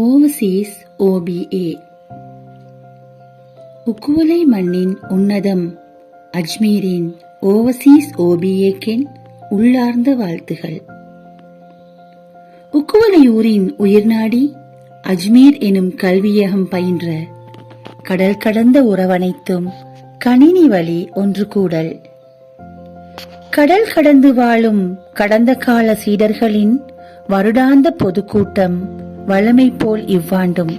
Overseas OBA. Ukuwela மண்ணின் உன்னதம் அஜ்மீரின் Overseas OBAக்கின் உள்ளார்ந்த வாழ்த்துகள். உக்குவலையூரின் உயிர்நாடி அஜ்மீர் எனும் கல்வியகம் பயின்ற கடல் கடந்த உறவனைத்தும் கணினி வழி ஒன்று கூடல். கடல் கடந்து வாழும் கடந்த கால சீடர்களின் வருடாந்த பொதுக்கூட்டம் வழமை போல் இவ்வாண்டும்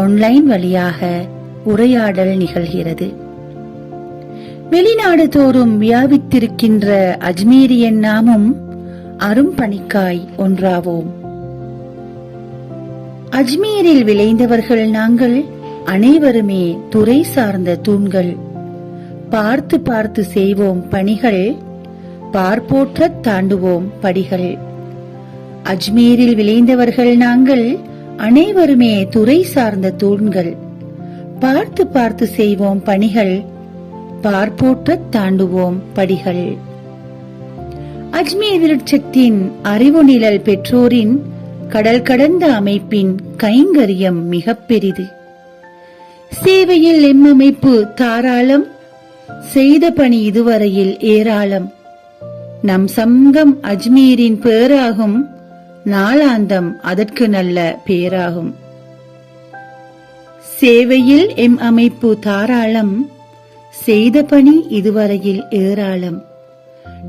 ஆன்லைன் வழியாக உரையாடல் நிகழ்கிறது. வெளிநாடு தோறும் வியாபித்திருக்கின்ற அஜ்மீரியன் நாமும் அரும்பணிக்காய் ஒன்றாவோம். அஜ்மீரில் விளைந்தவர்கள் நாங்கள் அனைவருமே துறை சார்ந்த தூண்கள். பார்த்து பார்த்து செய்வோம் பணிகள், பார்ப்போற்ற தாண்டுவோம் படிகள். அஜ்மீரில் விளைந்தவர்கள் நாங்கள் அனைவருமே துறை சார்ந்த தூண்கள். பார்த்து பார்த்து செய்வோம் பணிகள், பார்ப்போற்ற தாண்டுவோம் படிகள். அஜ்மீர் விருட்சத்தின் அறிவு நிழல் பெற்றோரின் கடல் கடந்த அமைப்பின் கைங்கரியம் மிக பெரிது. சேவையில் எம்மமைப்பு தாராளம், செய்த பணி இதுவரையில் ஏராளம். நம் சங்கம் அஜ்மீரின் பேராகும், நாளாந்தம் அதற்கு நல்ல பேராகும். சேவையில் எம் அமைப்பு தாராளம், செய்த பணி இதுவரையில் ஏராளம்.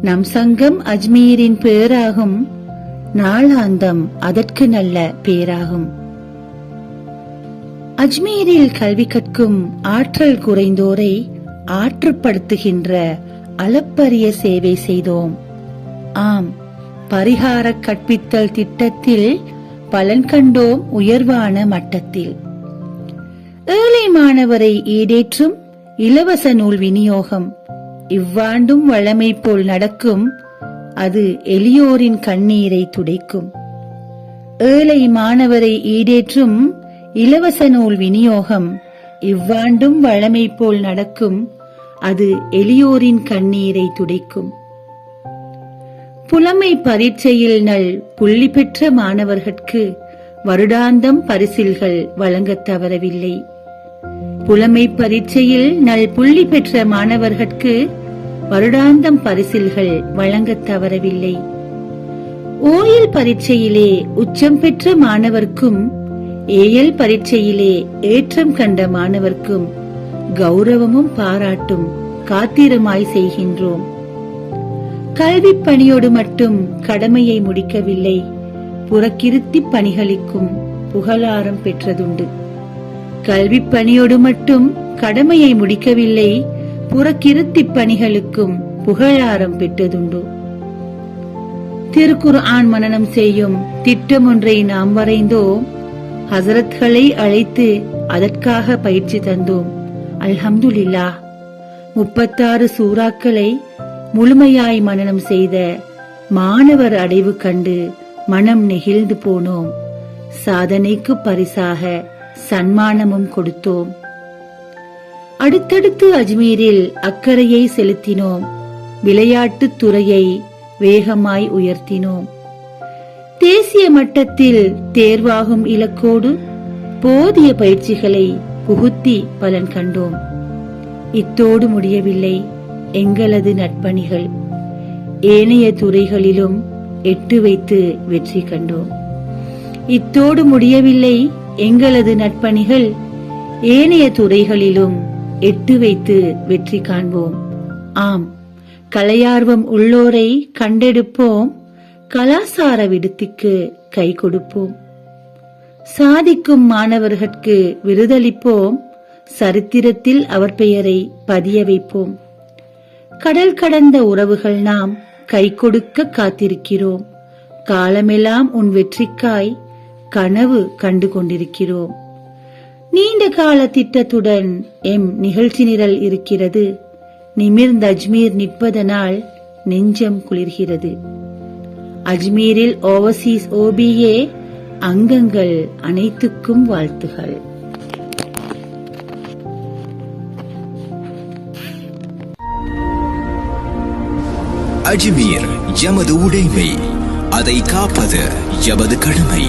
நம் சங்கம் அஜ்மீரின் பேராகும், நாளாந்தம் அதற்கு நல்ல பேராகும். அஜ்மீரில் கல்வி கற்கும் ஆற்றல் குறைந்தோரை ஆற்றுப்படுத்துகின்ற அளப்பரிய சேவை செய்தோம். ஆம், பரிகார கற்பித்தல் திட்டத்தில் பலன் கண்டோம் உயர்வான மட்டத்தில். ஏழை மாணவரை ஈடேற்றும் இலவச நூல் விநியோகம் இவ்வாண்டும் வழமை போல் நடக்கும், அது எளியோரின் கண்ணீரை துடைக்கும். ஏழை மாணவரை ஈடேற்றும் இலவச நூல் விநியோகம் இவ்வாண்டும் வழமை போல் நடக்கும், அது எளியோரின் கண்ணீரை துடைக்கும். புலமை பரீட்சையில் நல் புள்ளி பெற்ற மாணவர்கட்கு வருடாந்தம் பரிசில்கள் வழங்கத் தவறவில்லை. புலமை பரீட்சையில் நல் புள்ளி பெற்ற மாணவர்கட்கு வருடாந்தம் பரிசில்கள் வழங்கத் தவறவில்லை. ஓயல் பரீட்சையிலே உச்சம் பெற்ற மாணவர்க்கும் ஏயல் பரீட்சையிலே ஏற்றம் கண்ட மாணவர்க்கும் கௌரவமும் பாராட்டும் காத்திரமாய் செய்கின்றோம். கல்வி பணியோடு மட்டும் கடமையை முடிக்கவில்லை, புறக்கிருத்தி பணிகளுக்கும் புகழாரம் பெற்றதுண்டு. கல்வி பணியோடு மட்டும் கடமையை முடிக்கவில்லை, புறக்கிருத்தி பணிகளுக்கும் புகழாரம் பெற்றதுண்டு. திருக்குர்ஆன் மனனம் செய்யும் திட்டம் ஒன்றை நாம் வரைந்தோம். ஹசரத்களை அழைத்து அதற்காக பயிற்சி தந்தோம். அல்ஹம்துலில்லாஹ். 36 சூறாக்களை முழுமையாய் மனனம் செய்த மாணவர் அடைவு கண்டு மனம் நெகிழ்ந்து போனோம். சாதனைக்கு பரிசாக சன்மானமும் கொடுத்தோம். அடுத்தடுத்து அஜ்மீரில் அக்கறையை செலுத்தினோம். விளையாட்டுத் துறையை வேகமாய் உயர்த்தினோம். தேசிய மட்டத்தில் தேர்வாகும் இலக்கோடு போதிய பயிற்சிகளை புகுத்தி பலன் கண்டோம். இத்தோடு முடியவில்லை எங்களது நற்பணிகள். ஏனைய துறைகளிலும் எட்டு வைத்து வெற்றி கண்டோம். இத்தோடு முடியவில்லை எங்களது நற்பணிகள். ஏனைய துறைகளிலும் எட்டு வைத்து வெற்றி காண்போம். ஆம், கலையார்வம் உள்ளோரை கண்டெடுப்போம். கலாசார விடுதிக்கு கை கொடுப்போம். சாதிக்கும் மாணவர்கட்கு விருதளிப்போம். சரித்திரத்தில் அவர் பெயரை பதிய வைப்போம். கடல் கடந்த உறவுகள் நாம் கை கொடுக்க காத்திருக்கிறோம். காலமெல்லாம் உன் வெற்றிக்காய் கனவு கண்டு கொண்டிருக்கிறோம். நீண்ட கால திட்டத்துடன் எம் நிகழ்ச்சி நிரல் இருக்கிறது. நிமிர்ந்த அஜ்மீர் நிற்பதனால் நெஞ்சம் குளிர்கிறது. அஜ்மீரில் ஓவர்சீஸ் OBA அங்கங்கள் அனைத்துக்கும் வாழ்த்துகள். அஜ்மீர் எமது உடைமை, அதை காப்பது எமது கடமை.